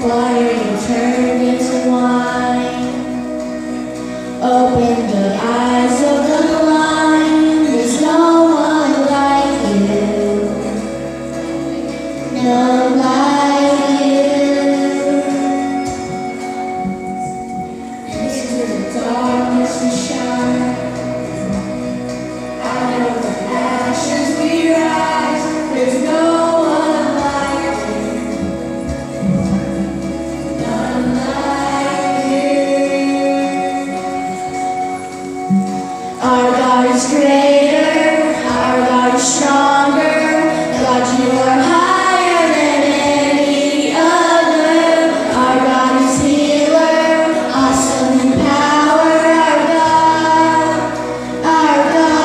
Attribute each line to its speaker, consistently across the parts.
Speaker 1: Water you turn into wine. Open the eyes of the blind. There's no one like you. None like you. Into the darkness we shine. Out of the ashes we rise. There's no one like you. None like you. Our God is greater. Our God is stronger. God, you are higher than any other. Our God is healer. Awesome in power. Our God. Our God.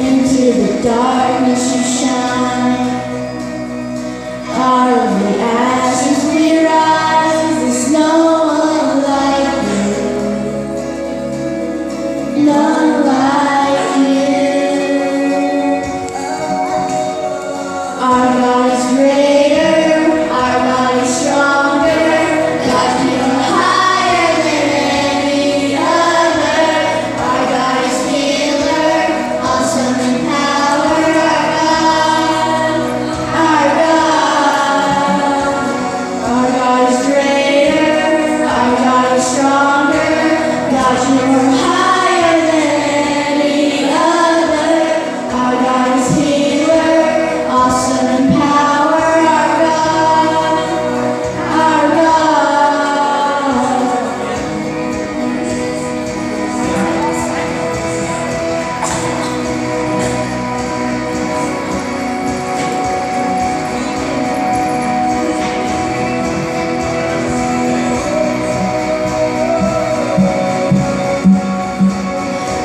Speaker 1: Into the darkness you shine. Out of the ashes we rise. There's no one like you. None like you. Our God is greater. Our God is stronger. God, you are higher than any other. Our God is healer. Awesome in power. Our God. Our God is greater. Our God is stronger. God, you are higher than any other. Our God is healer. Awesome in power. Our God. Our God.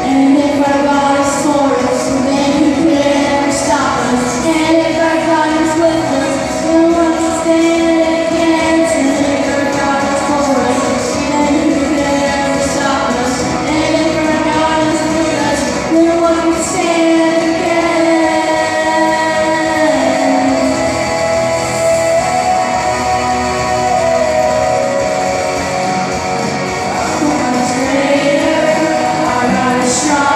Speaker 1: And if our God is for us, then who could ever stop us? And if our God is with us, then what can stand against? And if our God is for us, then who could ever stop us? And if our God is with us, then what can stand against? Our God is greater. Our God is strong.